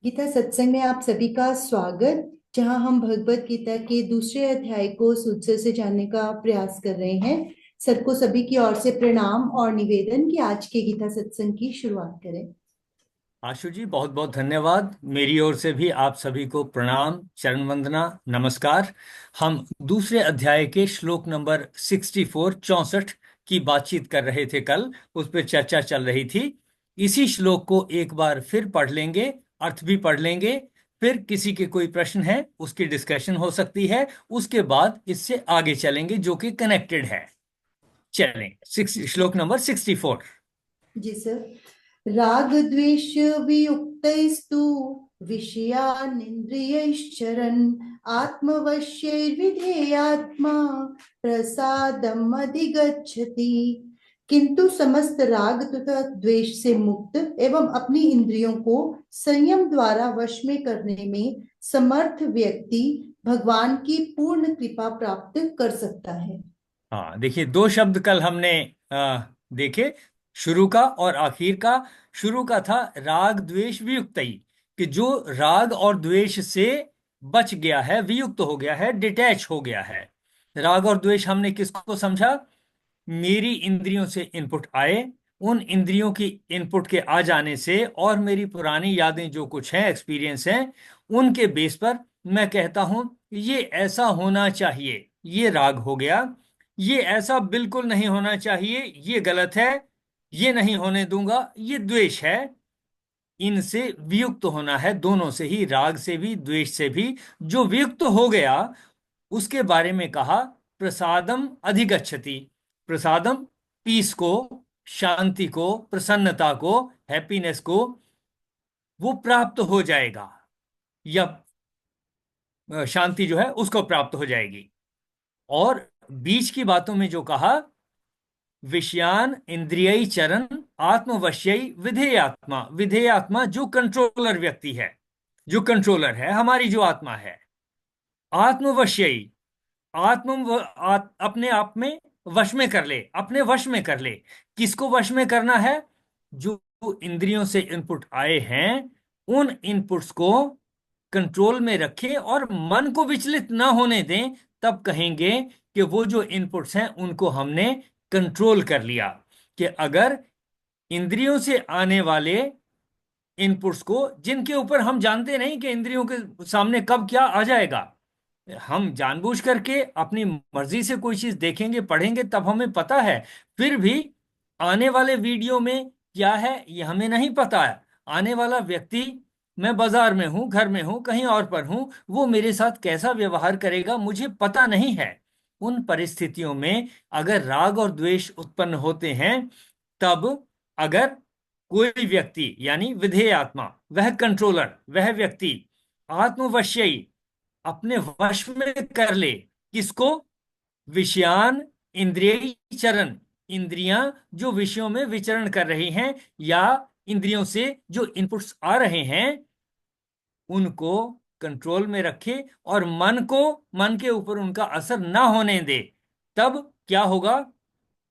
गीता सत्संग में आप सभी का स्वागत। जहां हम भगवत गीता के दूसरे अध्याय को सूत्र से जानने का प्रयास कर रहे हैं। सर को सभी की ओर से प्रणाम और निवेदन कि आज के गीता सत्संग की शुरुआत करें। आशु जी, बहुत बहुत धन्यवाद। मेरी ओर से भी आप सभी को प्रणाम, चरण वंदना, नमस्कार। हम दूसरे अध्याय के श्लोक नंबर 64 की बातचीत कर रहे थे कल। उस पर चर्चा चल रही थी। इसी श्लोक को एक बार फिर पढ़ लेंगे, अर्थ भी पढ़ लेंगे। फिर किसी के कोई प्रश्न है उसकी डिस्कशन हो सकती है। उसके बाद इससे आगे चलेंगे जो कि कनेक्टेड है। चलें, श्लोक नंबर 64। जी सर। राग द्वेष वियुक्तैस्तु विषयानिन्द्रियैश्चरन् आत्मवश्यैर्विधेयात्मा प्रसादम् अधिगच्छति। किंतु समस्त राग तथा द्वेष से मुक्त एवं अपनी इंद्रियों को संयम द्वारा वश में करने में समर्थ व्यक्ति भगवान की पूर्ण कृपा प्राप्त कर सकता है। हाँ, देखिए, दो शब्द कल हमने देखे, शुरू का और आखिर का। शुरू का था राग द्वेष वियुक्तई, कि जो राग और द्वेष से बच गया है, वियुक्त हो गया है, डिटैच हो गया है। राग और द्वेष हमने किसको समझा? मेरी इंद्रियों से इनपुट आए, उन इंद्रियों की इनपुट के आ जाने से और मेरी पुरानी यादें जो कुछ हैं, एक्सपीरियंस हैं, उनके बेस पर मैं कहता हूं ये ऐसा होना चाहिए, ये राग हो गया। ये ऐसा बिल्कुल नहीं होना चाहिए, ये गलत है, ये नहीं होने दूंगा, ये द्वेष है। इनसे वियुक्त होना है, दोनों से ही, राग से भी द्वेष से भी। जो वियुक्त हो गया उसके बारे में कहा प्रसादम अधिगच्छति। प्रसादम, पीस को, शांति को, प्रसन्नता को, हैप्पीनेस को वो प्राप्त हो जाएगा, या शांति जो है उसको प्राप्त हो जाएगी। और बीच की बातों में जो कहा, विषयान इंद्रियई चरण आत्मवश्यई विधेयात्मा। विधेयात्मा जो कंट्रोलर व्यक्ति है, जो कंट्रोलर है, हमारी जो आत्मा है। आत्मवश्यई, अपने आप में वश में कर ले, अपने वश में कर ले। किसको वश में करना है? जो इंद्रियों से इनपुट आए हैं, उन इनपुट्स को कंट्रोल में रखे और मन को विचलित ना होने दें। तब कहेंगे कि वो जो इनपुट्स हैं उनको हमने कंट्रोल कर लिया। कि अगर इंद्रियों से आने वाले इनपुट्स को, जिनके ऊपर हम जानते नहीं कि इंद्रियों के सामने कब क्या आ जाएगा, हम जानबूझ करके अपनी मर्जी से कोई चीज देखेंगे, पढ़ेंगे, तब हमें पता है। फिर भी आने वाले वीडियो में क्या है ये हमें नहीं पता है। आने वाला व्यक्ति, मैं बाजार में हूं, घर में हूं, कहीं और पर हूं, वो मेरे साथ कैसा व्यवहार करेगा मुझे पता नहीं है। उन परिस्थितियों में अगर राग और द्वेष उत्पन्न होते हैं, तब अगर कोई व्यक्ति यानी विधेय आत्मा, वह कंट्रोलर, वह व्यक्ति आत्मवश्यई, अपने वश में कर ले। किसको? विषयान इंद्रिय चरण। इंद्रियां जो विषयों में विचरण कर रही हैं, या इंद्रियों से जो इनपुट्स आ रहे हैं, उनको कंट्रोल में रखे और मन को, मन के ऊपर उनका असर ना होने दे। तब क्या होगा?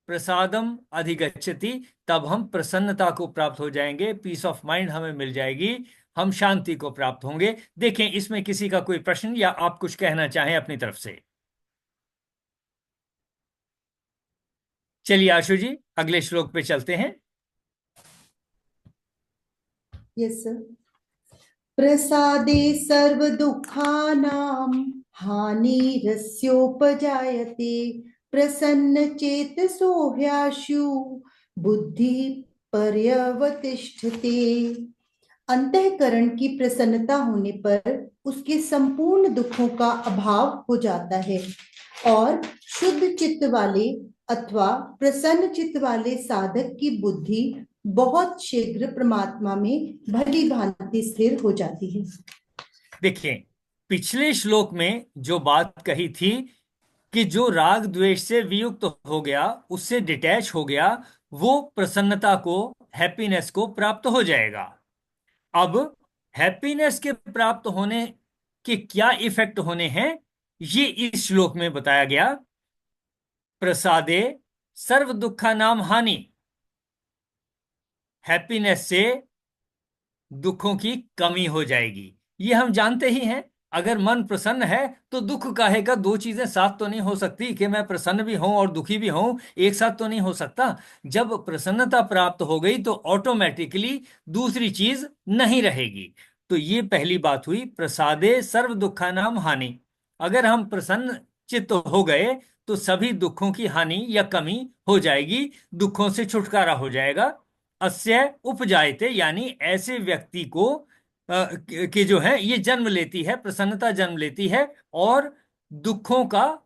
प्रसादम अधिगच्छति। तब हम प्रसन्नता को प्राप्त हो जाएंगे, पीस ऑफ माइंड हमें मिल जाएगी, हम शांति को प्राप्त होंगे। देखें, इसमें किसी का कोई प्रश्न या आप कुछ कहना चाहें अपनी तरफ से? चलिए आशु जी, अगले श्लोक पे चलते हैं। Yes sir. प्रसादे सर्व दुखानां हानिरस्योपजायते प्रसन्न चेतसो ह्याशु बुद्धि पर्यवतिष्ठते। अंतःकरण की प्रसन्नता होने पर उसके संपूर्ण दुखों का अभाव हो जाता है और शुद्ध चित्त वाले अथवा प्रसन्न चित्त वाले साधक की बुद्धि बहुत शीघ्र परमात्मा में भली भांति स्थिर हो जाती है। देखिए, पिछले श्लोक में जो बात कही थी कि जो राग द्वेष से वियुक्त हो गया, उससे डिटैच हो गया, वो प्रसन्नता को, हैप्पीनेस को प्राप्त हो जाएगा। अब हैप्पीनेस के प्राप्त होने के क्या इफेक्ट होने हैं, ये इस श्लोक में बताया गया। प्रसादे सर्व दुखा नाम हानि। हैप्पीनेस से दुखों की कमी हो जाएगी। ये हम जानते ही हैं। अगर मन प्रसन्न है तो दुख काहे का, दो चीजें साथ तो नहीं हो सकती कि मैं प्रसन्न भी हूं और दुखी भी हूं, एक साथ तो नहीं हो सकता। जब प्रसन्नता प्राप्त हो गई तो ऑटोमेटिकली दूसरी चीज नहीं रहेगी। तो ये पहली बात हुई, प्रसादे सर्व दुखानाम हानि। अगर हम प्रसन्न चित्त हो गए तो सभी दुखों की हानि या कमी हो जाएगी, दुखों से छुटकारा हो जाएगा। अस्य उपजायते, यानी ऐसे व्यक्ति को कि जो है ये जन्म लेती है, प्रसन्नता जन्म लेती है, और दुखों का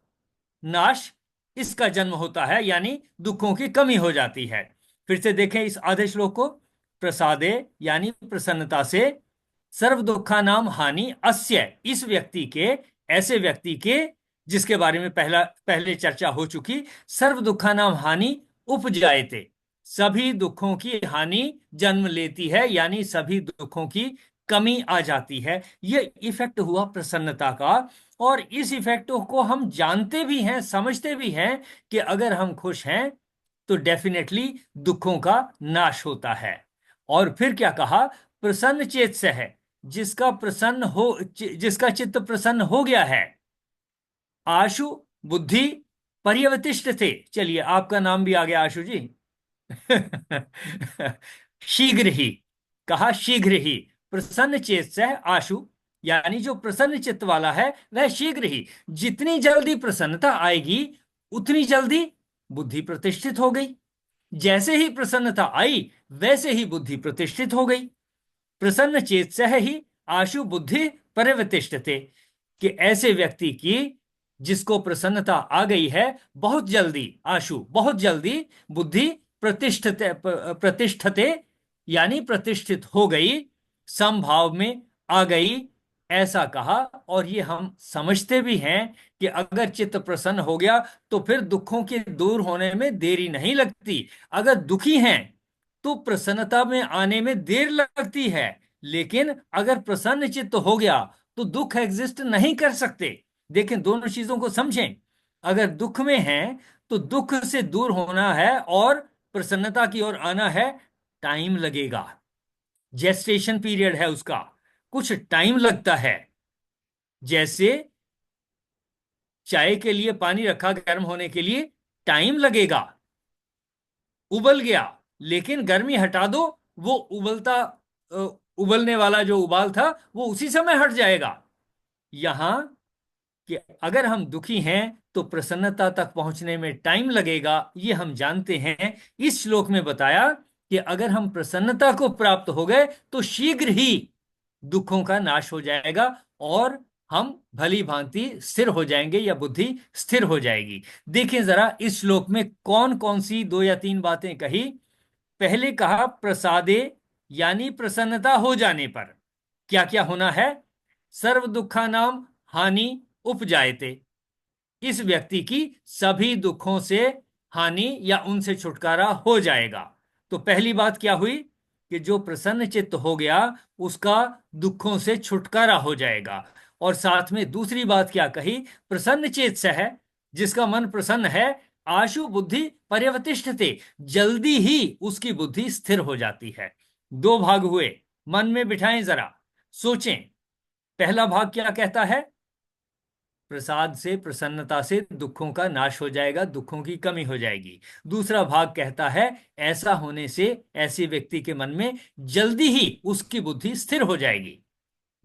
नाश इसका जन्म होता है, यानी दुखों की कमी हो जाती है। फिर से देखें इस आधे श्लोक को। प्रसादे यानी प्रसन्नता से, सर्व दुखा नाम हानि अस्य, इस व्यक्ति के, ऐसे व्यक्ति के जिसके बारे में पहले चर्चा हो चुकी, सर्व दुखा नाम हानि उपजायते, सभी दुखों की हानि जन्म लेती है, यानी सभी दुखों की कमी आ जाती है। यह इफेक्ट हुआ प्रसन्नता का। और इस इफेक्ट को हम जानते भी हैं, समझते भी हैं कि अगर हम खुश हैं तो डेफिनेटली दुखों का नाश होता है। और फिर क्या कहा, प्रसन्न चेत से है, जिसका प्रसन्न हो, जिसका चित्त प्रसन्न हो गया है, आशु बुद्धि पर्यवतिष्ठ थे। चलिए आपका नाम भी आ गया आशु जी। शीघ्र ही, कहा शीघ्र ही, प्रसन्न चेत से आशु, यानी जो प्रसन्न चित्त वाला है वह शीघ्र ही, जितनी जल्दी प्रसन्नता आएगी उतनी जल्दी बुद्धि प्रतिष्ठित हो गई। जैसे ही प्रसन्नता आई वैसे ही बुद्धि प्रतिष्ठित हो गई। प्रसन्न चेत से ही आशु बुद्धि परिवतिष्ठते, कि ऐसे व्यक्ति की जिसको प्रसन्नता आ गई है, बहुत जल्दी आशु, बहुत जल्दी बुद्धि प्रतिष्ठते, प्रतिष्ठते यानी प्रतिष्ठित हो गई, समभाव में आ गई, ऐसा कहा। और ये हम समझते भी हैं कि अगर चित्त प्रसन्न हो गया तो फिर दुखों के दूर होने में देरी नहीं लगती। अगर दुखी हैं तो प्रसन्नता में आने में देर लगती है, लेकिन अगर प्रसन्न चित्त हो गया तो दुख एग्जिस्ट नहीं कर सकते। देखें, दोनों चीजों को समझें। अगर दुख में हैं तो दुख से दूर होना है और प्रसन्नता की ओर आना है, टाइम लगेगा। जेस्टेशन पीरियड है उसका, कुछ टाइम लगता है। जैसे चाय के लिए पानी रखा गर्म होने के लिए, टाइम लगेगा। उबल गया, लेकिन गर्मी हटा दो, वो उबलता, उबलने वाला जो उबाल था वो उसी समय हट जाएगा। यहां कि अगर हम दुखी हैं तो प्रसन्नता तक पहुंचने में टाइम लगेगा, ये हम जानते हैं। इस श्लोक में बताया कि अगर हम प्रसन्नता को प्राप्त हो गए तो शीघ्र ही दुखों का नाश हो जाएगा और हम भली भांति स्थिर हो जाएंगे, या बुद्धि स्थिर हो जाएगी। देखें जरा इस श्लोक में कौन कौन सी दो या तीन बातें कही। पहले कहा प्रसादे, यानी प्रसन्नता हो जाने पर क्या क्या होना है, सर्व दुखा नाम हानि उपजायते, इस व्यक्ति की सभी दुखों से हानि या उनसे छुटकारा हो जाएगा। तो पहली बात क्या हुई कि जो प्रसन्न चित्त हो गया उसका दुखों से छुटकारा हो जाएगा। और साथ में दूसरी बात क्या कही, प्रसन्न चेत से है, जिसका मन प्रसन्न है, आशु बुद्धि पर्यवतिष्ठते, जल्दी ही उसकी बुद्धि स्थिर हो जाती है। दो भाग हुए, मन में बिठाएं जरा, सोचें। पहला भाग क्या कहता है, प्रसाद से, प्रसन्नता से दुखों का नाश हो जाएगा, दुखों की कमी हो जाएगी। दूसरा भाग कहता है ऐसा होने से ऐसे व्यक्ति के मन में जल्दी ही उसकी बुद्धि स्थिर हो जाएगी।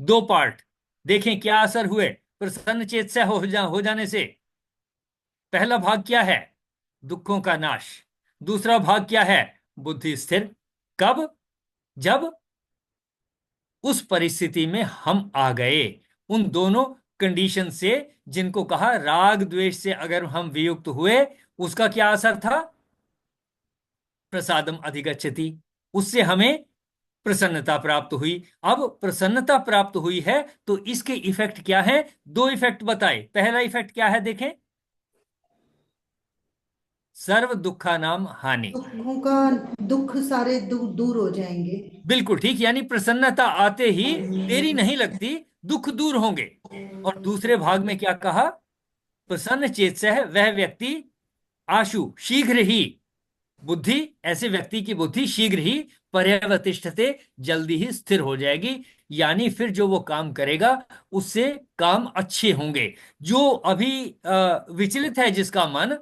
दो पार्ट देखें क्या असर हुए प्रसन्न चेत से हो जाने से। पहला भाग क्या है, दुखों का नाश। दूसरा भाग क्या है, बुद्धि स्थिर। कब, जब उस परिस्थिति में हम आ गए, उन दोनों कंडीशन से जिनको कहा राग द्वेष से अगर हम वियुक्त हुए, उसका क्या असर था, प्रसादम अधिगच्छति, उससे हमें प्रसन्नता प्राप्त हुई। अब प्रसन्नता प्राप्त हुई है तो इसके इफेक्ट क्या है, दो इफेक्ट बताए। पहला इफेक्ट क्या है देखें, सर्व दुखा नाम हानि। दुखों का, दुख सारे दूर हो जाएंगे। बिल्कुल ठीक, यानी प्रसन्नता आते ही देरी नहीं लगती, दुख दूर होंगे। और दूसरे भाग में क्या कहा, प्रसन्न चेत से है वह व्यक्ति, आशु शीघ्र ही बुद्धि, ऐसे व्यक्ति की बुद्धि शीघ्र ही पर्यवतिष्ठते, जल्दी ही स्थिर हो जाएगी। यानी फिर जो वो काम करेगा उससे काम अच्छे होंगे। जो अभी विचलित है जिसका मन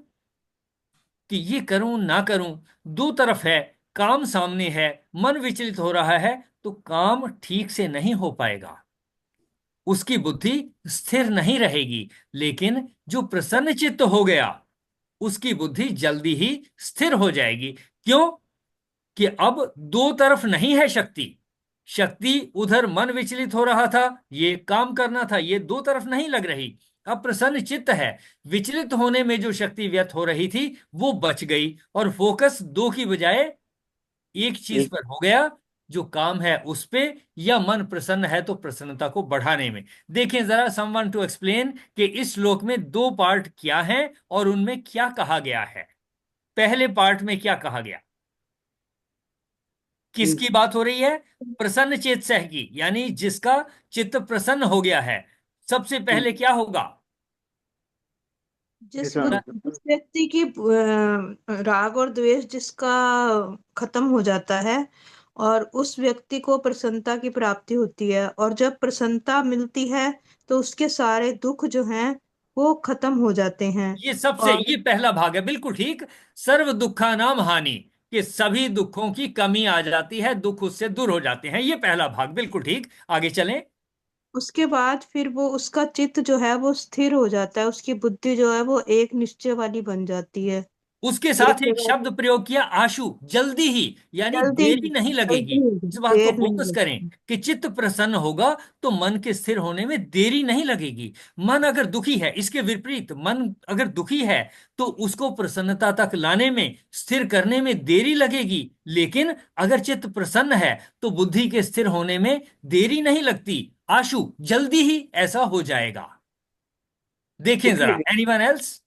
कि ये करूं ना करूं, दो तरफ है, काम सामने है, मन विचलित हो रहा है, तो काम ठीक से नहीं हो पाएगा, उसकी बुद्धि स्थिर नहीं रहेगी। लेकिन जो प्रसन्न चित्त हो गया उसकी बुद्धि जल्दी ही स्थिर हो जाएगी। क्यों? कि अब दो तरफ नहीं है शक्ति। शक्ति उधर मन विचलित हो रहा था, ये काम करना था, ये दो तरफ नहीं लग रही। अब प्रसन्न चित्त है, विचलित होने में जो शक्ति व्यर्थ हो रही थी वो बच गई, और फोकस दो की बजाय एक चीज एक पर हो गया, जो काम है उस पे, या मन प्रसन्न है तो प्रसन्नता को बढ़ाने में। देखें जरा, समवन टू एक्सप्लेन कि इस श्लोक में दो पार्ट क्या हैं और उनमें क्या कहा गया है। पहले पार्ट में क्या कहा गया, किसकी बात हो रही है? प्रसन्न चेत सह की, यानी जिसका चित्त प्रसन्न हो गया है। सबसे पहले क्या होगा? जिस व्यक्ति की राग और द्वेष जिसका खत्म हो जाता है, और उस व्यक्ति को प्रसन्नता की प्राप्ति होती है, और जब प्रसन्नता मिलती है तो उसके सारे दुख जो हैं वो खत्म हो जाते हैं। और ये पहला भाग है, बिल्कुल ठीक। सर्व दुखा नाम हानि, कि सभी दुखों की कमी आ जाती है, दुख उससे दूर हो जाते हैं, ये पहला भाग, बिल्कुल ठीक। आगे चलें। उसके बाद फिर वो उसका चित्त जो है वो स्थिर हो जाता है, उसकी बुद्धि जो है वो एक निश्चय वाली बन जाती है। उसके एक साथ एक जगह शब्द प्रयोग किया, आशु, जल्दी ही, यानी जल्दी देरी नहीं लगेगी। जल्दी इस बात को देर नहीं फोकस करें लगती। कि चित्त प्रसन्न होगा तो मन के स्थिर होने में देरी नहीं लगेगी। मन अगर दुखी है, इसके विपरीत मन अगर दुखी है, तो उसको प्रसन्नता तक लाने में, स्थिर करने में देरी लगेगी। लेकिन अगर चित्त प्रसन्न है तो बुद्धि के स्थिर होने में देरी नहीं लगती, आशु, जल्दी ही ऐसा हो जाएगा। देखें जरा, एनीवन एल्स?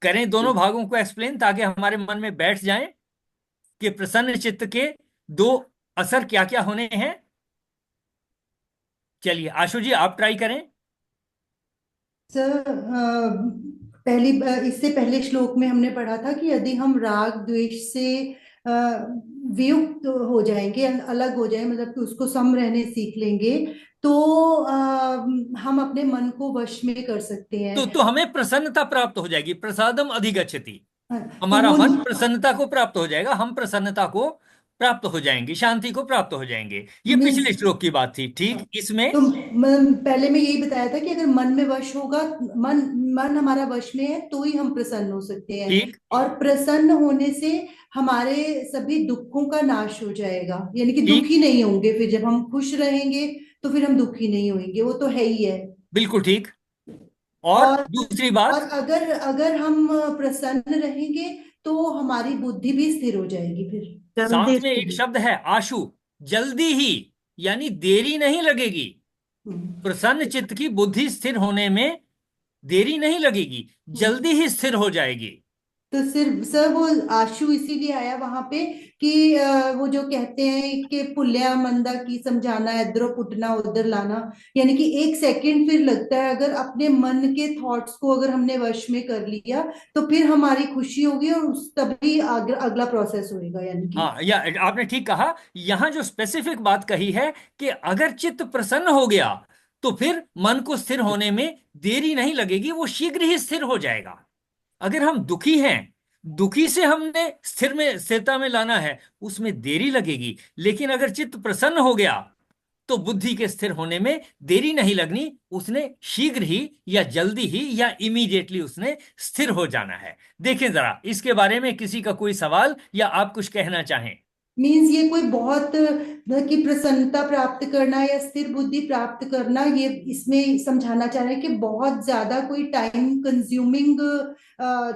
करें दोनों भागों को एक्सप्लेन, ताकि हमारे मन में बैठ जाए कि प्रसन्न चित्त के दो असर क्या क्या होने हैं। चलिए आशु जी, आप ट्राई करें। सर, इससे पहले श्लोक में हमने पढ़ा था कि यदि हम राग द्वेष से अ, वियुक्त हो जाएंगे, अलग हो जाए, मतलब कि उसको सम रहने सीख लेंगे, तो हम अपने मन को वश में कर सकते हैं। तो हमें प्रसन्नता प्राप्त हो जाएगी, प्रसादम अधिगच्छति। तो हमारा वो मन प्रसन्नता को प्राप्त हो जाएगा, हम प्रसन्नता को प्राप्त हो जाएंगे, शांति को प्राप्त हो जाएंगे। ये मीन्स पिछले श्लोक की बात थी, ठीक। इसमें तो पहले मैं यही बताया था कि अगर मन में वश होगा, मन मन हमारा वश में है, तो ही हम प्रसन्न हो सकते हैं। ठीक और प्रसन्न होने से हमारे सभी दुखों का नाश हो जाएगा, यानी कि ठीक, दुखी नहीं होंगे। फिर जब हम खुश रहेंगे तो फिर हम दुखी नहीं होंगे, वो तो है ही है। बिल्कुल ठीक। और और दूसरी और बात, अगर अगर हम प्रसन्न रहेंगे तो हमारी बुद्धि भी स्थिर हो जाएगी फिर। जल्दी साथ में एक से शब्द है आशु, जल्दी ही, यानी देरी नहीं लगेगी। हम्म। प्रसन्न चित्त की बुद्धि स्थिर होने में देरी नहीं लगेगी, जल्दी ही स्थिर हो जाएगी। तो सिर्फ सर वो आशु इसीलिए आया वहां पे कि वो जो कहते हैं कि पुल्या मंदा की समझाना, इधर पुटना उधर लाना, यानी कि एक सेकंड फिर लगता है। अगर अपने मन के थॉट्स को अगर हमने वश में कर लिया तो फिर हमारी खुशी होगी, और उस तभी अगला प्रोसेस होएगा, यानी कि। हाँ, या आपने ठीक कहा। यहां जो स्पेसिफिक बात कही है कि अगर चित्त प्रसन्न हो गया तो फिर मन को स्थिर होने में देरी नहीं लगेगी, वो शीघ्र ही स्थिर हो जाएगा। अगर हम दुखी हैं, दुखी से हमने स्थिरता में लाना है, उसमें देरी लगेगी। लेकिन अगर चित्त प्रसन्न हो गया तो बुद्धि के स्थिर होने में देरी नहीं लगनी, उसने शीघ्र ही या जल्दी ही या इमीडिएटली उसने स्थिर हो जाना है। देखें जरा, इसके बारे में किसी का कोई सवाल या आप कुछ कहना चाहें? मीन्स ये कोई बहुत कि प्रसन्नता प्राप्त करना या स्थिर बुद्धि प्राप्त करना, ये इसमें समझाना चाह रहे हैं कि बहुत ज्यादा कोई टाइम कंज्यूमिंग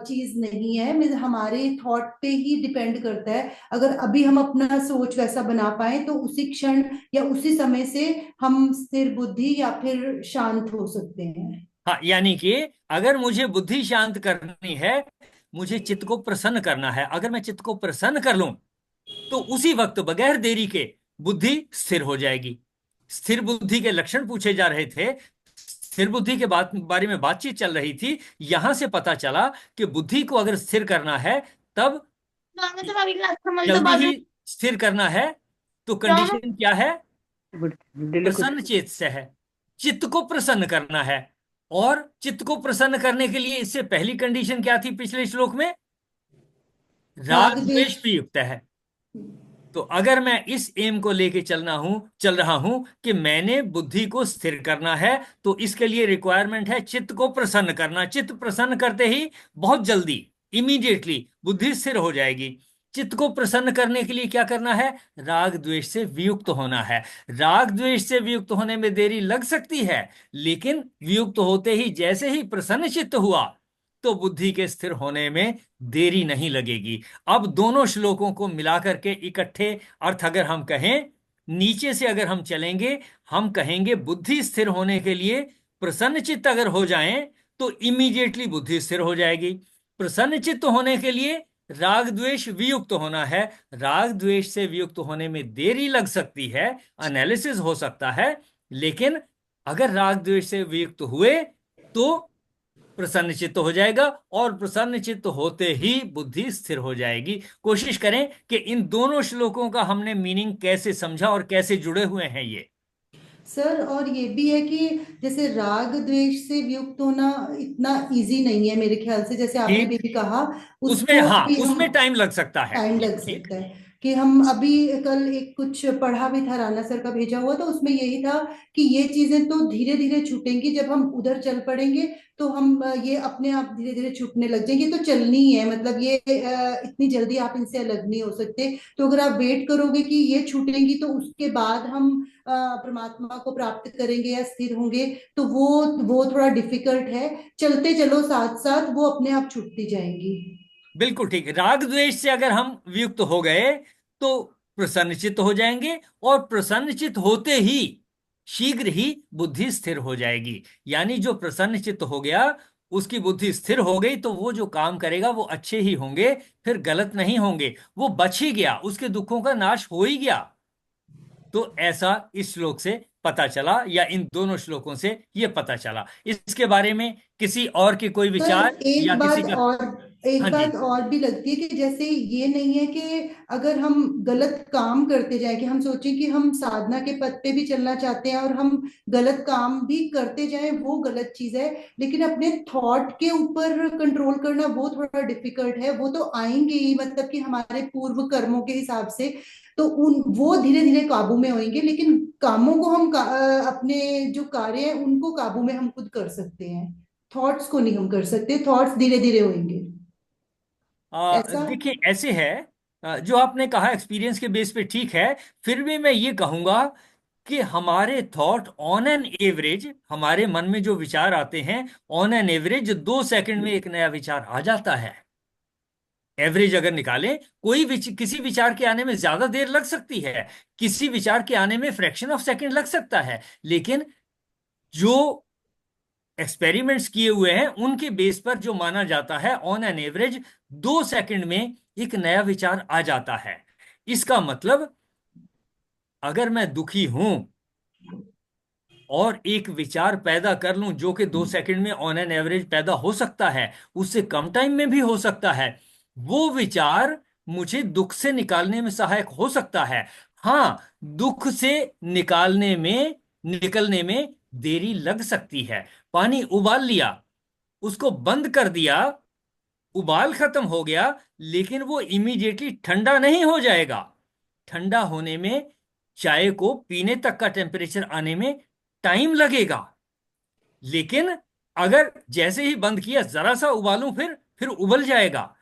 चीज नहीं है। मीन्स हमारे थॉट पे ही डिपेंड करता है। अगर अभी हम अपना सोच वैसा बना पाए तो उसी क्षण या उसी समय से हम स्थिर बुद्धि या फिर शांत हो सकते हैं। हाँ, यानी कि अगर मुझे बुद्धि शांत करनी है, मुझे चित्त को प्रसन्न करना है, अगर मैं चित्त को प्रसन्न कर लूं तो उसी वक्त बगैर देरी के बुद्धि स्थिर हो जाएगी। स्थिर बुद्धि के लक्षण पूछे जा रहे थे। स्थिर बुद्धि के बारे में बातचीत चल रही थी। यहां से पता चला कि बुद्धि को अगर स्थिर करना है, तब जल्दी ही स्थिर करना है, तो कंडीशन क्या है? प्रसन्न चेत से है, चित्त को प्रसन्न करना है। और चित्त को प्रसन्न करने के लिए इससे पहली कंडीशन क्या थी पिछले श्लोक में? राग राग द्वेष द्वेष। भी युक्त है। तो अगर मैं इस एम को लेके चल रहा हूं कि मैंने बुद्धि को स्थिर करना है, तो इसके लिए रिक्वायरमेंट है चित्त को प्रसन्न करना। चित्त प्रसन्न करते ही बहुत जल्दी, इमीडिएटली बुद्धि स्थिर हो जाएगी। चित्त को प्रसन्न करने के लिए क्या करना है? राग द्वेष से वियुक्त होना है। राग द्वेष से वियुक्त होने में देरी लग सकती है, लेकिन वियुक्त होते ही जैसे ही प्रसन्न चित्त हुआ, तो बुद्धि के स्थिर होने में देरी नहीं लगेगी। अब दोनों श्लोकों को मिलाकर के इकट्ठे अर्थ अगर हम कहें, नीचे से अगर हम चलेंगे, हम कहेंगे बुद्धि स्थिर होने के लिए प्रसन्न चित्त अगर हो जाएं, तो इमीडिएटली बुद्धि स्थिर हो जाएगी। प्रसन्न चित्त होने के लिए राग द्वेष वियुक्त होना है। राग द्वेष से वियुक्त होने में देरी लग सकती है, एनालिसिस हो सकता है, लेकिन अगर राग द्वेष से वियुक्त हुए तो प्रसन्न चित्त हो जाएगा, और प्रसन्न चित्त होते ही बुद्धि स्थिर हो जाएगी। कोशिश करें कि इन दोनों श्लोकों का हमने मीनिंग कैसे समझा और कैसे जुड़े हुए हैं ये। सर, और ये भी है कि जैसे राग द्वेष से वियुक्त होना इतना इजी नहीं है मेरे ख्याल से, जैसे आपने ठीक, भी कहा। उसमें, उसको हाँ, भी हम उसमें टाइम लग सकता है। टाइम लग ठीक ठीक। सकता है। कि हम अभी कल एक कुछ पढ़ा भी था, राणा सर का भेजा हुआ, तो उसमें यही था कि ये चीजें तो धीरे धीरे छूटेंगी, जब हम उधर चल पड़ेंगे तो हम ये अपने आप धीरे धीरे छूटने लग जाएंगे। तो चलनी ही है, मतलब ये इतनी जल्दी आप इनसे अलग नहीं हो सकते। तो अगर आप वेट करोगे कि ये छूटेंगी तो उसके बाद हम परमात्मा को प्राप्त करेंगे या स्थिर होंगे, तो वो थोड़ा डिफिकल्ट है। चलते चलो साथ साथ, वो अपने आप छूटती जाएंगी। बिल्कुल ठीक। राग द्वेष से अगर हम वियुक्त हो गए, तो प्रसन्नचित्त हो जाएंगे, और प्रसन्नचित्त होते ही शीघ्र ही बुद्धि स्थिर हो जाएगी। यानी जो प्रसन्नचित्त हो गया, उसकी बुद्धि स्थिर हो गई, तो वो जो काम करेगा वो अच्छे ही होंगे, फिर गलत नहीं होंगे। वो बच ही गया, उसके दुखों का नाश हो ही गया। तो ऐसा इस श्लोक से पता चला, या इन दोनों श्लोकों से ये पता चला। इसके बारे में किसी और के कोई सर, विचार या किसी का? एक हाँ बात जी। और भी लगती है कि जैसे ये नहीं है कि अगर हम गलत काम करते जाएं, कि हम सोचें कि हम साधना के पथ पे भी चलना चाहते हैं और हम गलत काम भी करते जाएं, वो गलत चीज है। लेकिन अपने थॉट के ऊपर कंट्रोल करना वो थोड़ा डिफिकल्ट है। वो तो आएंगे ही, मतलब कि हमारे पूर्व कर्मों के हिसाब से, तो उन वो धीरे धीरे काबू में होंगे। लेकिन कामों को हम अपने जो कार्य है उनको काबू में हम खुद कर सकते हैं। थॉट्स को नहीं हम कर सकते, थॉट्स धीरे धीरे होंगे। ऐसा। देखिए, ऐसे है, जो आपने कहा एक्सपीरियंस के बेस पे ठीक है। फिर भी मैं ये कहूंगा कि हमारे थॉट ऑन एन एवरेज, हमारे मन में जो विचार आते हैं, ऑन एन एवरेज 2 सेकंड में एक नया विचार आ जाता है। एवरेज अगर निकालें, किसी विचार के आने में ज्यादा देर लग सकती है, किसी विचार के आने में फ्रैक्शन ऑफ सेकंड लग सकता है, लेकिन जो एक्सपेरिमेंट्स किए हुए हैं उनके बेस पर जो माना जाता है, ऑन एन एवरेज 2 सेकंड में एक नया विचार आ जाता है। इसका मतलब, अगर मैं दुखी हूं और एक विचार पैदा कर लूं जो कि 2 सेकंड में ऑन एन एवरेज पैदा हो सकता है, उससे कम टाइम में भी हो सकता है, वो विचार मुझे दुख से निकालने में सहायक हो सकता है। हाँ, दुख से निकलने में देरी लग सकती है। पानी उबाल लिया, उसको बंद कर दिया, उबाल खत्म हो गया, लेकिन वो इमीडिएटली ठंडा नहीं हो जाएगा। ठंडा होने में, चाय को पीने तक का टेम्परेचर आने में टाइम लगेगा। लेकिन अगर जैसे ही बंद किया, जरा सा उबालूं, फिर उबल जाएगा।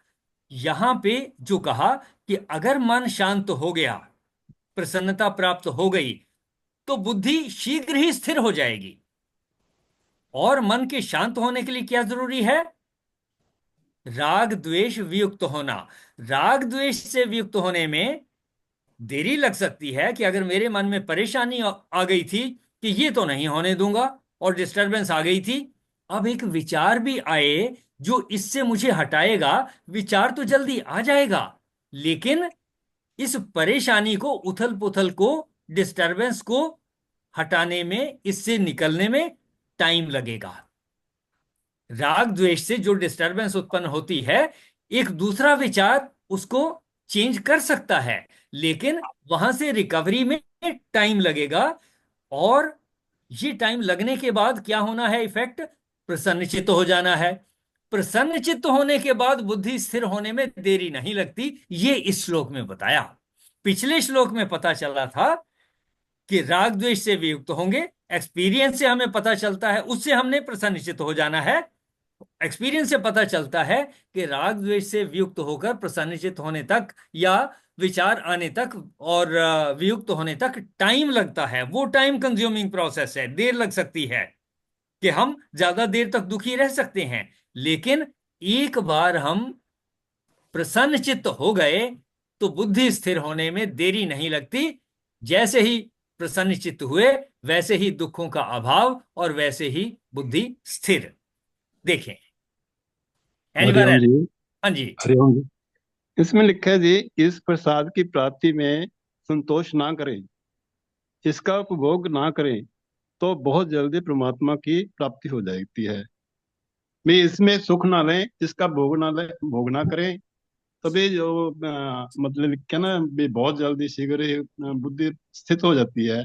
यहां पे जो कहा कि अगर मन शांत हो गया, प्रसन्नता प्राप्त हो गई, तो बुद्धि शीघ्र ही स्थिर हो जाएगी। और मन के शांत होने के लिए क्या जरूरी है? राग द्वेष वियुक्त होना। राग द्वेष से वियुक्त होने में देरी लग सकती है, कि अगर मेरे मन में परेशानी आ गई थी कि ये तो नहीं होने दूंगा, और डिस्टरबेंस आ गई थी, अब एक विचार भी आए जो इससे मुझे हटाएगा, विचार तो जल्दी आ जाएगा, लेकिन इस परेशानी को, उथल पुथल को, डिस्टरबेंस को हटाने में, इससे निकलने में टाइम लगेगा। राग द्वेष से जो डिस्टरबेंस उत्पन्न होती है, एक दूसरा विचार उसको चेंज कर सकता है, लेकिन वहां से रिकवरी में टाइम लगेगा। और ये टाइम लगने के बाद क्या होना है इफेक्ट? प्रसन्नचित्त हो जाना है। प्रसन्नचित्त होने के बाद बुद्धि स्थिर होने में देरी नहीं लगती, ये इस श्लोक में बताया। पिछले श्लोक में पता चला था कि राग द्वेष से वियुक्त होंगे, एक्सपीरियंस से हमें पता चलता है, उससे हमने प्रसन्नचित्त हो जाना है। एक्सपीरियंस से पता चलता है कि राग द्वेष से वियुक्त होकर प्रसन्नचित्त होने तक या विचार आने तक और वियुक्त होने तक टाइम लगता है। वो टाइम कंज्यूमिंग प्रोसेस है, देर लग सकती है कि हम ज्यादा देर तक दुखी रह सकते हैं। लेकिन एक बार हम प्रसन्नचित्त हो गए तो बुद्धि स्थिर होने में देरी नहीं लगती। जैसे ही प्रसन्नचित्त हुए वैसे ही दुखों का अभाव और वैसे ही बुद्धि स्थिर। देखें, एनीवन हरिओम एल्स? जी। हाँ जी। हरिओम जी। इसमें लिखा है जी, इस प्रसाद की प्राप्ति में संतोष ना करें, इसका उपभोग ना करें, तो बहुत जल्दी परमात्मा की प्राप्ति हो जाती है। भी इसमें सुख ना लें, इसका भोग ना करें, तभी जो मतलब क्या ना, भी बहुत जल्दी शीघ्र ही बुद्धि स्थित हो जाती है।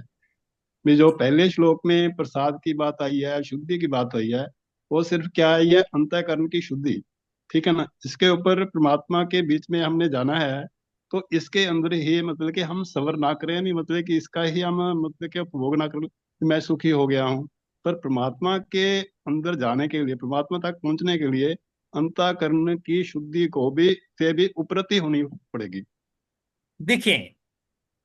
भी जो पहले श्लोक में प्रसाद की बात आई है, शुद्धि की बात आई है, वो सिर्फ क्या है, ये अंतःकरण की शुद्धि, ठीक है ना। इसके ऊपर परमात्मा के बीच में हमने जाना है, तो इसके अंदर ही मतलब कि हम सबर ना करें, नहीं मतलब कि इसका ही हम मतलब कि उपभोग ना करें कि मैं सुखी हो गया हूँ। पर परमात्मा के अंदर जाने के लिए, परमात्मा तक पहुंचने के लिए अंतःकरण की शुद्धि को भी से भी उपरति होनी पड़ेगी। देखें,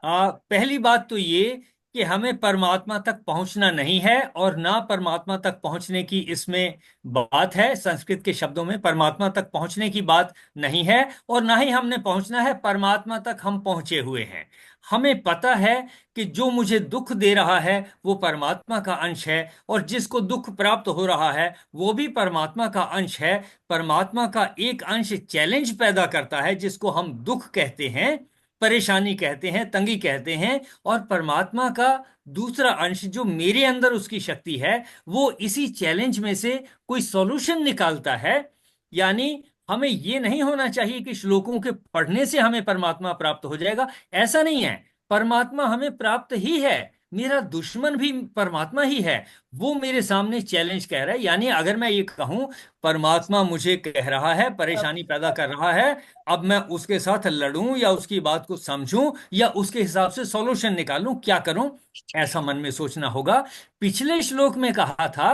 पहली बात तो ये कि हमें परमात्मा तक पहुंचना नहीं है, और ना परमात्मा तक पहुंचने की इसमें बात है। संस्कृत के शब्दों में परमात्मा तक पहुंचने की बात नहीं है, और ना ही हमने पहुंचना है। परमात्मा तक हम पहुंचे हुए हैं। हमें पता है कि जो मुझे दुख दे रहा है वो परमात्मा का अंश है, और जिसको दुख प्राप्त हो रहा है वो भी परमात्मा का अंश है। परमात्मा का एक अंश चैलेंज पैदा करता है, जिसको हम दुख कहते हैं, परेशानी कहते हैं, तंगी कहते हैं। और परमात्मा का दूसरा अंश जो मेरे अंदर उसकी शक्ति है, वो इसी चैलेंज में से कोई सॉल्यूशन निकालता है। यानी हमें ये नहीं होना चाहिए कि श्लोकों के पढ़ने से हमें परमात्मा प्राप्त हो जाएगा। ऐसा नहीं है। परमात्मा हमें प्राप्त ही है। मेरा दुश्मन भी परमात्मा ही है। वो मेरे सामने चैलेंज कह रहा है। यानी अगर मैं ये कहूं परमात्मा मुझे कह रहा है, परेशानी पैदा कर रहा है, अब मैं उसके साथ लड़ूं या उसकी बात को समझूं या उसके हिसाब से सॉल्यूशन निकालूं, क्या करूं? ऐसा मन में सोचना होगा। पिछले श्लोक में कहा था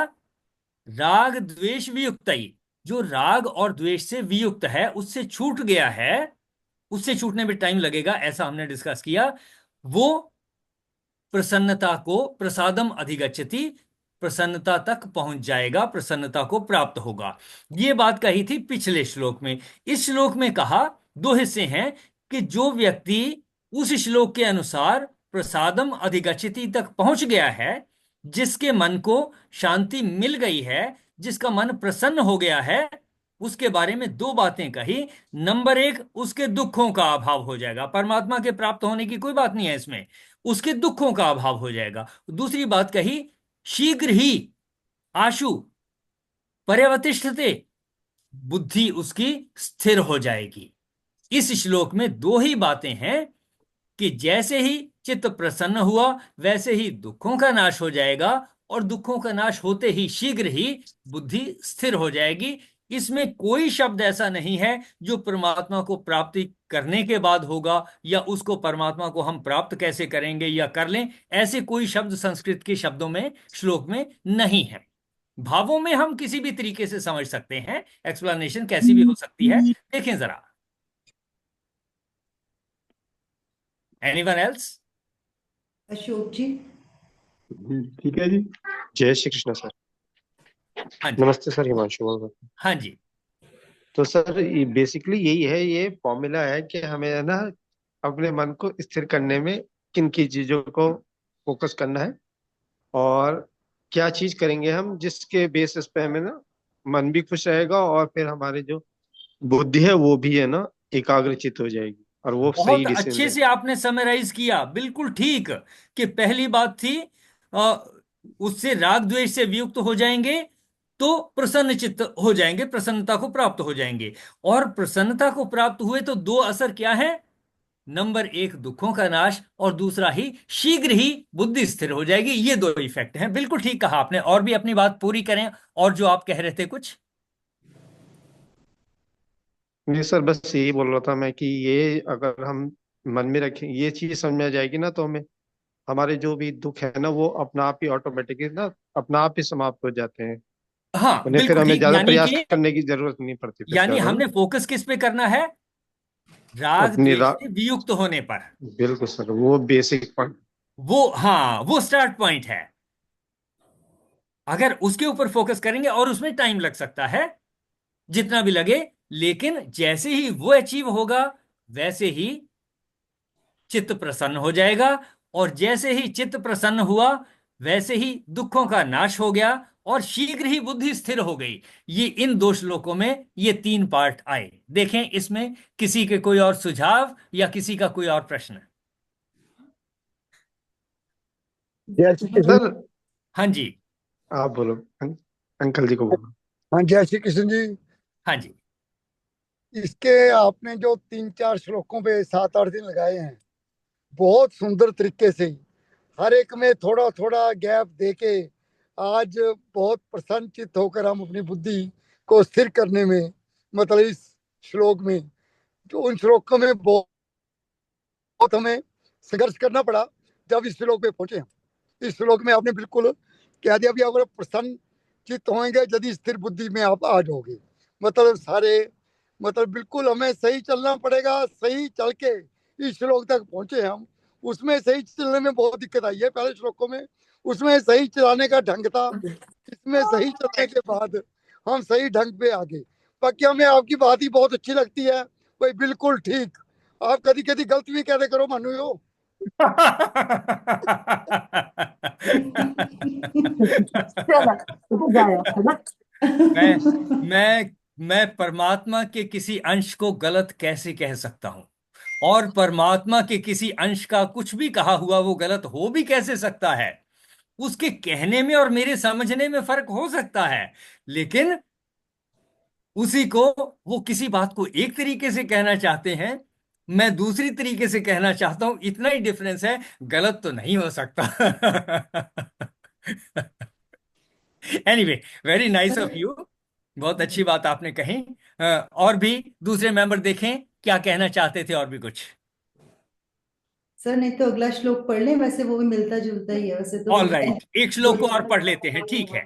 राग द्वेष वियुक्त, जो राग और द्वेष से वियुक्त है, उससे छूट गया है, उससे छूटने में टाइम लगेगा, ऐसा हमने डिस्कस किया। वो प्रसन्नता को प्रसादम अधिगच्छति, प्रसन्नता तक पहुंच जाएगा, प्रसन्नता को प्राप्त होगा। ये बात कही थी पिछले श्लोक में। इस श्लोक में कहा, दो हिस्से हैं, कि जो व्यक्ति उस श्लोक के अनुसार प्रसादम अधिगच्छति तक पहुंच गया है, जिसके मन को शांति मिल गई है, जिसका मन प्रसन्न हो गया है, उसके बारे में दो बातें कही। नंबर एक, उसके दुखों का अभाव हो जाएगा। परमात्मा के प्राप्त होने की कोई बात नहीं है इसमें, उसके दुखों का अभाव हो जाएगा। दूसरी बात कही, शीघ्र ही आशु पर्यवतिष्ठते, बुद्धि उसकी स्थिर हो जाएगी। इस श्लोक में दो ही बातें हैं कि जैसे ही चित्त प्रसन्न हुआ वैसे ही दुखों का नाश हो जाएगा, और दुखों का नाश होते ही शीघ्र ही बुद्धि स्थिर हो जाएगी। इसमें कोई शब्द ऐसा नहीं है जो परमात्मा को प्राप्ति करने के बाद होगा, या उसको परमात्मा को हम प्राप्त कैसे करेंगे या कर लें, ऐसे कोई शब्द संस्कृत के शब्दों में, श्लोक में नहीं है। भावों में हम किसी भी तरीके से समझ सकते हैं, एक्सप्लेनेशन कैसी भी हो सकती है। देखें जरा, एनीवन एल्स? अशोक जी। ठीक है जी। जय श्री कृष्ण सर। हाँ जी। नमस्ते सर, हिमांशु बोल रहा हूँ। हाँ जी। तो सर बेसिकली यही है, ये फॉर्मूला है कि हमें है ना अपने मन को स्थिर करने में किन की चीजों को फोकस करना है, और क्या चीज करेंगे हम जिसके बेसिस पे हमें ना मन भी खुश रहेगा, और फिर हमारे जो बुद्धि है वो भी है ना एकाग्रचित हो जाएगी, और वो सही बहुत डिसीजन अच्छे ले। से आपने समराइज किया, बिल्कुल ठीक। कि पहली बात थी उससे राग द्वेष से वियुक्त हो जाएंगे तो प्रसन्न चित्त हो जाएंगे, प्रसन्नता को प्राप्त हो जाएंगे। और प्रसन्नता को प्राप्त हुए तो दो असर क्या है? नंबर एक, दुखों का नाश, और दूसरा ही शीघ्र ही बुद्धि स्थिर हो जाएगी। ये दो इफेक्ट हैं। बिल्कुल ठीक कहा आपने। और भी अपनी बात पूरी करें, और जो आप कह रहे थे कुछ। नहीं सर, बस यही बोल रहा था मैं कि ये अगर हम मन में रखें, ये चीज समझ में आ जाएगी ना, तो हमें हमारे जो भी दुख है ना वो अपना आप ही ऑटोमेटिकली ना अपना आप ही समाप्त हो जाते हैं। हाँ उन्हें फिर बिल्कुल हमें ठीक। ज्यादा यानी प्रयास कि करने की जरूरत नहीं पड़ती फिर ज्यादा ना। हमने फोकस किस पे करना है? राग अपनी द्वेष से वियुक्त होने पर। बिल्कुल सर, वो बेसिक पॉइंट। वो, हाँ, वो स्टार्ट पॉइंट है। अगर उसके ऊपर फोकस करेंगे, और उसमें टाइम लग सकता है, जितना भी लगे, लेकिन जैसे ही वो अचीव होगा वैसे ही चित्त प्रसन्न हो जाएगा। और जैसे ही चित्त प्रसन्न हुआ वैसे ही दुखों का नाश हो गया, और शीघ्र ही बुद्धि स्थिर हो गई। ये इन दो श्लोकों में ये तीन पार्ट आए। देखें, इसमें किसी के कोई और सुझाव या किसी का कोई और प्रश्न? जय श्री कृष्ण। सर हाँ जी। आप बोलो, अंकल जी को बोलो। हाँ, जय श्री कृष्ण जी। हाँ जी। इसके आपने जो 3-4 श्लोकों पे 7-8 दिन लगाए हैं, बहुत सुंदर तरीके से हर एक में थोड़ा थोड़ा गैप देके आज बहुत प्रसन्नचित्त होकर हम अपनी बुद्धि को स्थिर करने में, मतलब इस श्लोक में, जो उन श्लोकों में बहुत हमें संघर्ष करना पड़ा जब इस श्लोक पे पहुंचे हम। इस श्लोक में आपने बिल्कुल कह दिया भी अगर प्रसन्न चित्त होंगे यदि स्थिर बुद्धि में आप आ जाओगे, मतलब सारे, मतलब बिल्कुल हमें सही चलना पड़ेगा। सही चल के इस श्लोक तक पहुंचे हम। उसमें सही चलने में बहुत दिक्कत आई है पहले श्लोकों में, उसमें सही चलाने का ढंग था, इसमें सही चलने के बाद हम सही ढंग पे आ गए। बाकी हमें आपकी बात ही बहुत अच्छी लगती है भाई, बिल्कुल ठीक। आप कभी कभी गलत भी कह दे करो मानो हो। मैं मैं परमात्मा के किसी अंश को गलत कैसे कह सकता हूं? और परमात्मा के किसी अंश का कुछ भी कहा हुआ वो गलत हो भी कैसे सकता है? उसके कहने में और मेरे समझने में फर्क हो सकता है, लेकिन उसी को, वो किसी बात को एक तरीके से कहना चाहते हैं, मैं दूसरी तरीके से कहना चाहता हूं। इतना ही डिफरेंस है, गलत तो नहीं हो सकता। Anyway, very nice of you. बहुत अच्छी बात आपने कही। और भी दूसरे मेंबर देखें क्या कहना चाहते थे, और भी कुछ। सर नहीं तो अगला श्लोक पढ़ लें, वैसे वो भी मिलता जुलता ही है वैसे तो। ऑल राइट, एक श्लोक को और पढ़ लेते हैं, ठीक है।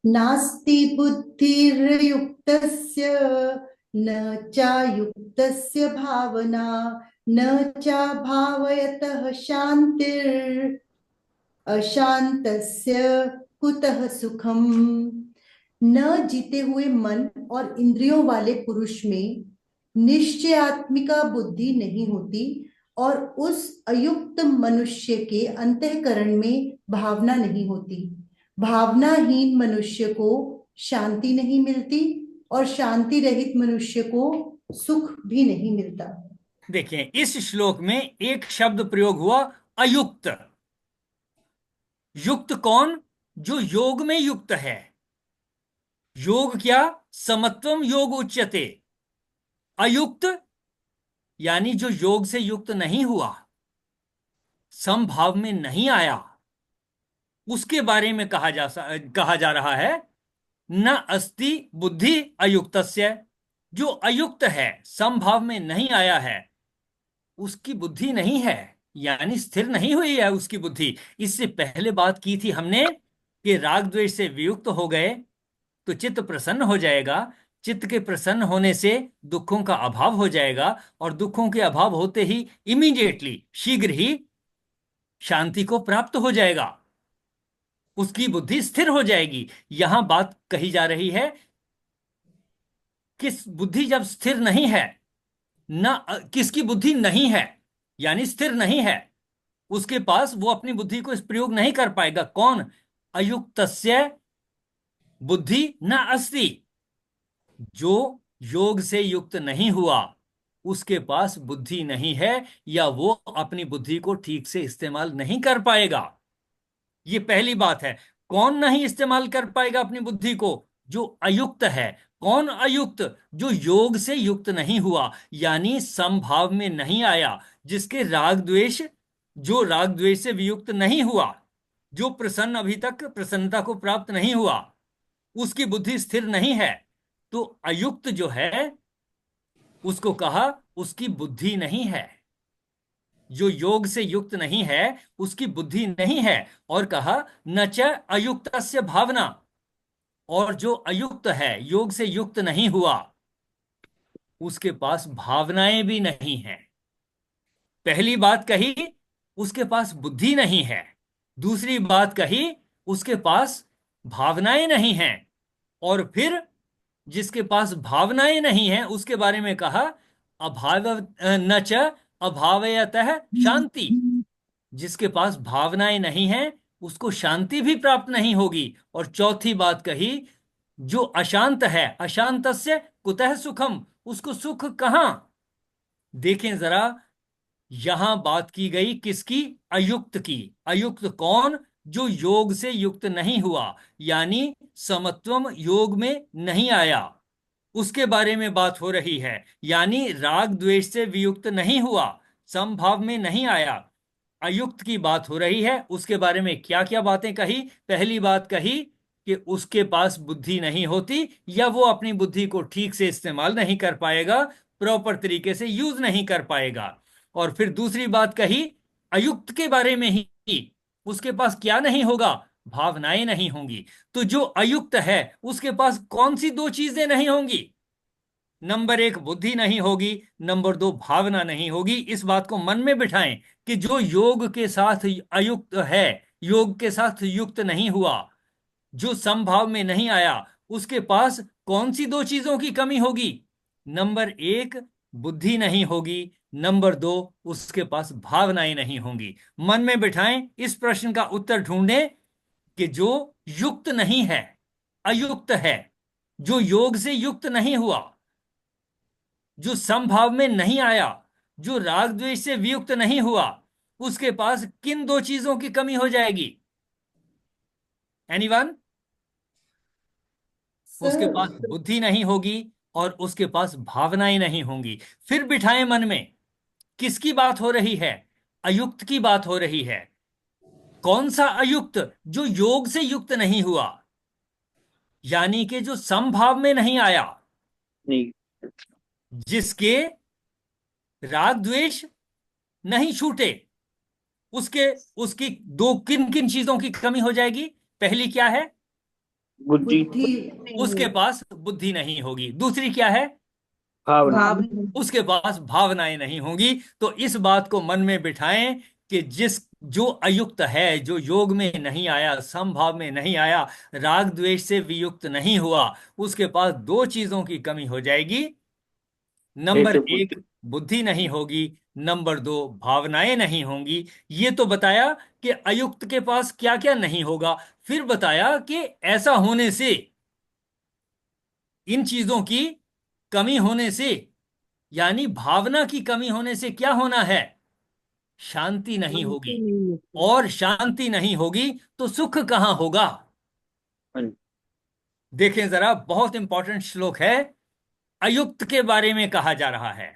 नास्ति बुद्धिर्युक्तस्य न चायुक्तस्य भावना न चा भावयतः शांतिर् अशांतस्य कुतः सुखम। न जीते हुए मन और इंद्रियों वाले पुरुष में निश्चयात्मिका बुद्धि नहीं होती, और उस अयुक्त मनुष्य के अंतःकरण में भावना नहीं होती। भावनाहीन मनुष्य को शांति नहीं मिलती, और शांति रहित मनुष्य को सुख भी नहीं मिलता। देखें, इस श्लोक में एक शब्द प्रयोग हुआ, अयुक्त। युक्त कौन? जो योग में युक्त है। योग क्या? समत्वम योग उच्यते। अयुक्त यानी जो योग से युक्त नहीं हुआ, समभाव में नहीं आया, उसके बारे में कहा जा रहा है, न अस्ति बुद्धि अयुक्तस्य। जो अयुक्त है, समभाव में नहीं आया है, उसकी बुद्धि नहीं है, यानी स्थिर नहीं हुई है उसकी बुद्धि। इससे पहले बात की थी हमने कि राग द्वेष से वियुक्त हो गए तो चित्त प्रसन्न हो जाएगा। चित्त के प्रसन्न होने से दुखों का अभाव हो जाएगा, और दुखों के अभाव होते ही इमीडिएटली, शीघ्र ही शांति को प्राप्त हो जाएगा, उसकी बुद्धि स्थिर हो जाएगी। यहां बात कही जा रही है किस बुद्धि जब स्थिर नहीं है, ना किसकी बुद्धि नहीं है, यानी स्थिर नहीं है, उसके पास वो अपनी बुद्धि को इस प्रयोग नहीं कर पाएगा। कौन? अयुक्तस्य बुद्धि न अस्ति। जो योग से युक्त नहीं हुआ उसके पास बुद्धि नहीं है, या वो अपनी बुद्धि को ठीक से इस्तेमाल नहीं कर पाएगा। ये पहली बात है। कौन नहीं इस्तेमाल कर पाएगा अपनी बुद्धि को? जो अयुक्त है। कौन अयुक्त? जो योग से युक्त नहीं हुआ, यानी समभाव में नहीं आया, जिसके राग द्वेष, जो राग द्वेष से वियुक्त नहीं हुआ, जो प्रसन्न अभी तक प्रसन्नता को प्राप्त नहीं हुआ, उसकी बुद्धि स्थिर नहीं है। तो अयुक्त जो है, उसको कहा उसकी बुद्धि नहीं है। जो योग से युक्त नहीं है, उसकी बुद्धि नहीं है। और कहा न च अयुक्तस्य भावना। और जो अयुक्त है, योग से युक्त नहीं हुआ, उसके पास भावनाएं भी नहीं है। पहली बात कही, उसके पास बुद्धि नहीं है। दूसरी बात कही, उसके पास भावनाएं नहीं हैं। और फिर जिसके पास भावनाएं नहीं हैं, उसके बारे में कहा अभाव न च अभावयतः शांति। जिसके पास भावनाएं नहीं हैं, उसको शांति भी प्राप्त नहीं होगी। और चौथी बात कही, जो अशांत है, अशांतस्य कुतः सुखम, उसको सुख कहां? देखें जरा, यहां बात की गई किसकी? अयुक्त की। अयुक्त कौन? जो योग से युक्त नहीं हुआ, यानी समत्वम योग में नहीं आया, उसके बारे में बात हो रही है। यानी राग द्वेष से वियुक्त नहीं हुआ, समभाव में नहीं आया, अयुक्त की बात हो रही है। उसके बारे में क्या क्या बातें कही? पहली बात कही कि उसके पास बुद्धि नहीं होती, या वो अपनी बुद्धि को ठीक से इस्तेमाल नहीं कर पाएगा, प्रॉपर तरीके से यूज नहीं कर पाएगा। और फिर दूसरी बात कही अयुक्त के बारे में ही, उसके पास क्या नहीं होगा? भावनाएं नहीं होंगी। तो जो अयुक्त है, उसके पास कौन सी दो चीजें नहीं होंगी? नंबर एक, बुद्धि नहीं होगी। नंबर दो, भावना नहीं होगी। इस बात को मन में बिठाएं कि जो योग के साथ अयुक्त है, योग के साथ युक्त नहीं हुआ, जो समभाव में नहीं आया, उसके पास कौन सी दो चीजों की कमी होगी? नंबर एक, बुद्धि नहीं होगी। नंबर दो, उसके पास भावनाएं नहीं होंगी। मन में बिठाएं, इस प्रश्न का उत्तर ढूंढें कि जो युक्त नहीं है, अयुक्त है, जो योग से युक्त नहीं हुआ, जो समभाव में नहीं आया, जो राग द्वेष से वियुक्त नहीं हुआ, उसके पास किन दो चीजों की कमी हो जाएगी? एनीवन? उसके पास सर, बुद्धि नहीं होगी और उसके पास भावनाएं नहीं होंगी। फिर बिठाएं मन में, किसकी बात हो रही है? अयुक्त की बात हो रही है। कौन सा अयुक्त? जो योग से युक्त नहीं हुआ, यानी कि जो समभाव में नहीं आया, नहीं। जिसके राग द्वेष नहीं छूटे, उसके उसकी दो किन किन चीजों की कमी हो जाएगी? पहली क्या है? बुद्धि। बुद्धि। उसके पास बुद्धि नहीं होगी। दूसरी क्या है? भावना। भावना। उसके पास भावनाएं नहीं होंगी। तो इस बात को मन में बिठाएं कि जो अयुक्त है, जो योग में नहीं आया, समभाव में नहीं आया, राग द्वेष से वियुक्त नहीं हुआ, उसके पास दो चीजों की कमी हो जाएगी। एक नंबर तो बुद्धि। एक, बुद्धि नहीं होगी। नंबर दो, भावनाएं नहीं होंगी। ये तो बताया कि अयुक्त के पास क्या क्या नहीं होगा। फिर बताया कि ऐसा होने से, इन चीजों की कमी होने से, यानी भावना की कमी होने से क्या होना है? शांति नहीं होगी। शांति नहीं मिलती। और शांति नहीं होगी तो सुख कहां होगा? हाँ जी। देखें जरा, बहुत इंपॉर्टेंट श्लोक है। अयुक्त के बारे में कहा जा रहा है,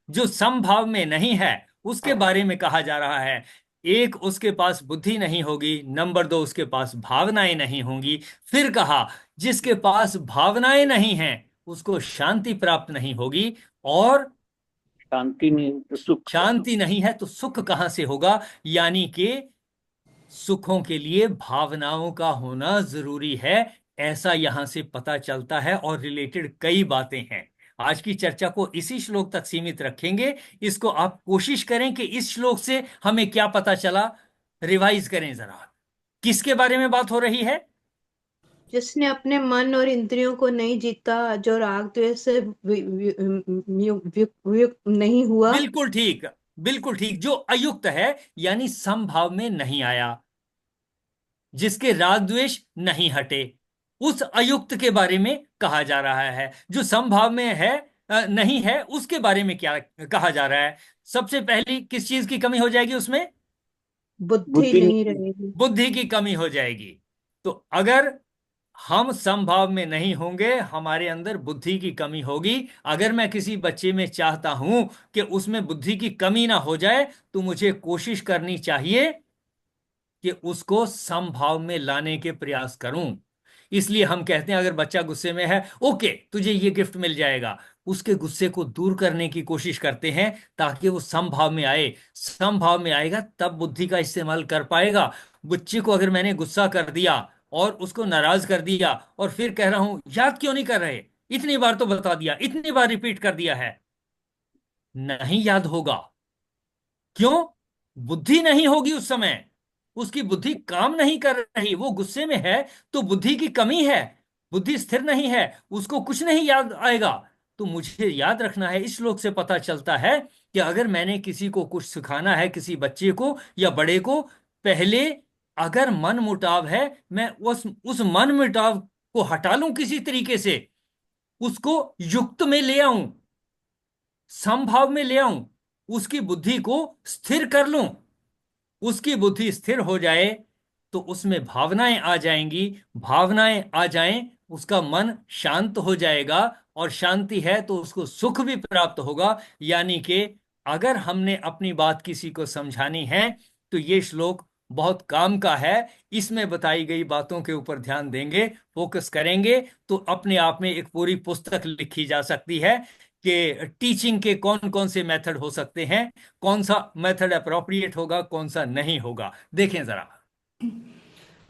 जो समभाव में नहीं है, उसके बारे में कहा जा रहा है। एक, उसके पास बुद्धि नहीं होगी। नंबर दो, उसके पास भावनाएं नहीं होंगी। फिर कहा जिसके पास भावनाएं नहीं हैं, उसको शांति प्राप्त नहीं होगी। और शांति नहीं तो सुख। शांति नहीं है तो सुख कहां से होगा? यानी कि सुखों के लिए भावनाओं का होना जरूरी है, ऐसा यहां से पता चलता है। और रिलेटेड कई बातें हैं। आज की चर्चा को इसी श्लोक तक सीमित रखेंगे। इसको आप कोशिश करें कि इस श्लोक से हमें क्या पता चला, रिवाइज करें जरा। किसके बारे में बात हो रही है? जिसने अपने मन और इंद्रियों को नहीं जीता, जो राग द्वेष से युक्त नहीं हुआ। बिल्कुल ठीक, बिल्कुल ठीक। जो अयुक्त है, यानी समभाव में नहीं आया, जिसके राग द्वेष नहीं हटे, उस अयुक्त के बारे में कहा जा रहा है। जो समभाव में है, नहीं है, उसके बारे में क्या कहा जा रहा है? सबसे पहली किस चीज की कमी हो जाएगी उसमें? बुद्धि बुद्धि नहीं नहीं रहेगी। बुद्धि की कमी हो जाएगी। तो अगर हम समभाव में नहीं होंगे, हमारे अंदर बुद्धि की कमी होगी। अगर मैं किसी बच्चे में चाहता हूं कि उसमें बुद्धि की कमी ना हो जाए, तो मुझे कोशिश करनी चाहिए कि उसको समभाव में लाने के प्रयास करूं। इसलिए हम कहते हैं अगर बच्चा गुस्से में है, ओके तुझे ये गिफ्ट मिल जाएगा, उसके गुस्से को दूर करने की कोशिश करते हैं ताकि वो समभाव में आए। समभाव में आएगा तब बुद्धि का इस्तेमाल कर पाएगा। बच्चे को अगर मैंने गुस्सा कर दिया और उसको नाराज कर दिया और फिर कह रहा हूं याद क्यों नहीं कर रहे, इतनी बार तो बता दिया, इतनी बार रिपीट कर दिया है, नहीं याद होगा। क्यों? बुद्धि नहीं होगी उस समय, उसकी बुद्धि काम नहीं कर रही, वो गुस्से में है तो बुद्धि की कमी है, बुद्धि स्थिर नहीं है, उसको कुछ नहीं याद आएगा। तो मुझे याद रखना है, इस श्लोक से पता चलता है कि अगर मैंने किसी को कुछ सिखाना है, किसी बच्चे को या बड़े को, पहले अगर मन मुटाव है, मैं उस मन मुटाव को हटा लूं किसी तरीके से, उसको युक्त में ले आऊं, समभाव में ले आऊं, उसकी बुद्धि को स्थिर कर लूं। उसकी बुद्धि स्थिर हो जाए तो उसमें भावनाएं आ जाएंगी, भावनाएं आ जाएं, उसका मन शांत हो जाएगा, और शांति है तो उसको सुख भी प्राप्त होगा। यानी कि अगर हमने अपनी बात किसी को समझानी है तो ये श्लोक बहुत काम का है। इसमें बताई गई बातों के ऊपर ध्यान देंगे, फोकस करेंगे, तो अपने आप में एक पूरी पुस्तक लिखी जा सकती है कि टीचिंग के कौन कौन से मेथड हो सकते हैं, कौन सा मेथड अप्रोप्रिएट होगा, कौन सा नहीं होगा। देखें जरा।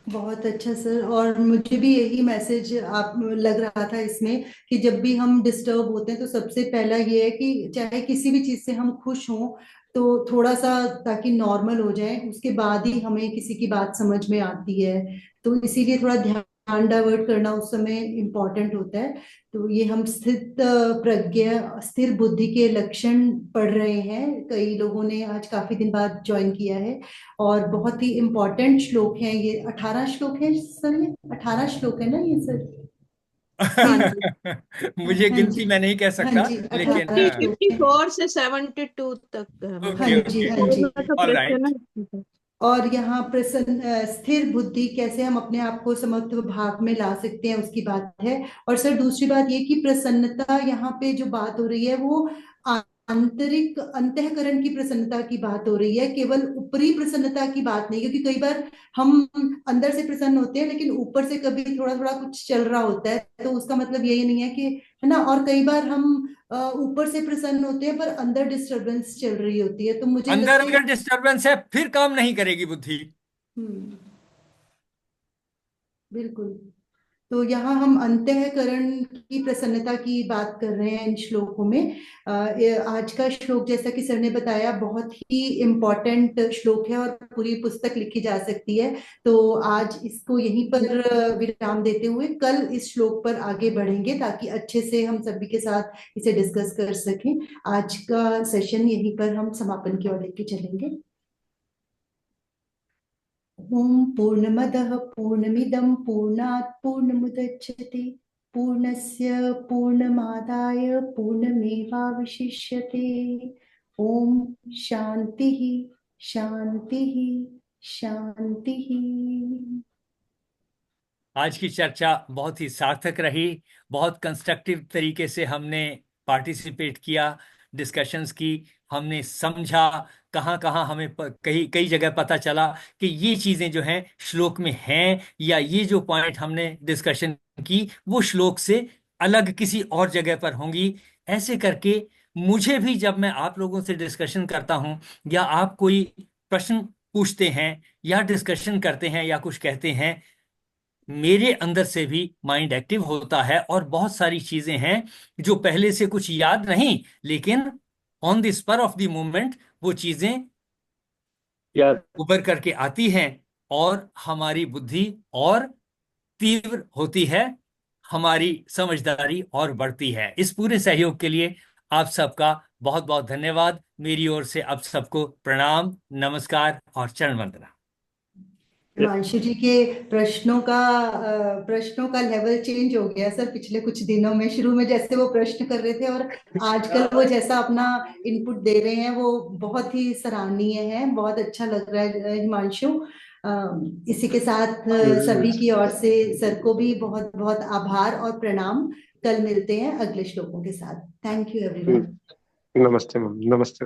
बहुत अच्छा सर। और मुझे भी यही मैसेज आप लग रहा था इसमें कि जब भी हम डिस्टर्ब होते हैं तो सबसे पहला ये है कि चाहे किसी भी चीज से हम खुश हों तो थोड़ा सा ताकि नॉर्मल हो जाए, उसके बाद ही हमें किसी की बात समझ में आती है। तो इसीलिए थोड़ा ध्यान डाइवर्ट करना उस समय इम्पोर्टेंट होता है। तो ये हम स्थित प्रज्ञा, स्थिर बुद्धि के लक्षण पढ़ रहे हैं, कई लोगों ने आज काफी दिन बाद ज्वाइन किया है। और बहुत ही इम्पोर्टेंट श्लोक है ये, 18 श्लोक है सर, ये 18 श्लोक है ना ये सर? हाँ जी। मुझे हाँ जी। गिनती मैं नहीं कह हाँ सकता, जी, लेकिन 18 फिफ्टी हाँ। श्लोक फिफ्टी है। फोर से 72 तक हाँ ओके मतलब जी, ओके। हाँ जी। में तो ऑल प्रश्न राइट। है। और यहाँ प्रसन्न स्थिर बुद्धि कैसे हम अपने आप को समत्व भाव में ला सकते हैं उसकी बात है। और सर दूसरी बात ये कि प्रसन्नता, यहाँ पे जो बात हो रही है वो आंतरिक अंतःकरण की प्रसन्नता की बात हो रही है, केवल ऊपरी प्रसन्नता की बात नहीं। क्योंकि कई बार हम अंदर से प्रसन्न होते हैं लेकिन ऊपर से कभी थोड़ा थोड़ा कुछ चल रहा होता है, तो उसका मतलब यही नहीं है कि, है ना। और कई बार हम ऊपर से प्रसन्न होते हैं पर अंदर डिस्टरबेंस चल रही होती है, तो मुझे अंदर लगता है। अगर डिस्टरबेंस है फिर काम नहीं करेगी बुद्धि। हम्म, बिल्कुल। तो यहाँ हम अंतःकरण की प्रसन्नता की बात कर रहे हैं इन श्लोकों में। आज का श्लोक जैसा कि सर ने बताया बहुत ही इम्पोर्टेंट श्लोक है और पूरी पुस्तक लिखी जा सकती है। तो आज इसको यहीं पर विराम देते हुए कल इस श्लोक पर आगे बढ़ेंगे ताकि अच्छे से हम सभी के साथ इसे डिस्कस कर सकें। आज का सेशन यहीं पर हम समापन की ओर लेके चलेंगे। ॐ पूर्णमदः पूर्णमिदं पूर्णात् पूर्णमुदच्यते पूर्णस्य पूर्णमादाय पूर्णमेवावशिष्यते। ॐ शान्तिः शान्तिः शान्तिः। आज की चर्चा बहुत ही सार्थक रही, बहुत कंस्ट्रक्टिव तरीके से हमने पार्टिसिपेट किया, डिस्कशंस की, हमने समझा, कहाँ कहाँ हमें कई कई जगह पता चला कि ये चीज़ें जो हैं श्लोक में हैं, या ये जो पॉइंट हमने डिस्कशन की वो श्लोक से अलग किसी और जगह पर होंगी। ऐसे करके मुझे भी जब मैं आप लोगों से डिस्कशन करता हूँ या आप कोई प्रश्न पूछते हैं या डिस्कशन करते हैं या कुछ कहते हैं, मेरे अंदर से भी माइंड एक्टिव होता है और बहुत सारी चीजें हैं जो पहले से कुछ याद नहीं, लेकिन on the spur of the moment वो चीजें यार उभर करके आती हैं और हमारी बुद्धि और तीव्र होती है, हमारी समझदारी और बढ़ती है। इस पूरे सहयोग के लिए आप सबका बहुत बहुत धन्यवाद। मेरी ओर से आप सबको प्रणाम, नमस्कार और चरण वंदना। हिमांशु जी के प्रश्नों का लेवल चेंज हो गया सर पिछले कुछ दिनों में। शुरू में जैसे वो प्रश्न कर रहे थे और आजकल वो जैसा अपना इनपुट दे रहे हैं वो बहुत ही सराहनीय है, बहुत अच्छा लग रहा है हिमांशु। इसी के साथ सभी की ओर से सर को भी बहुत बहुत आभार और प्रणाम। कल मिलते हैं अगले श्लोकों के साथ। Thank you everyone. नमस्ते मैम। नमस्ते।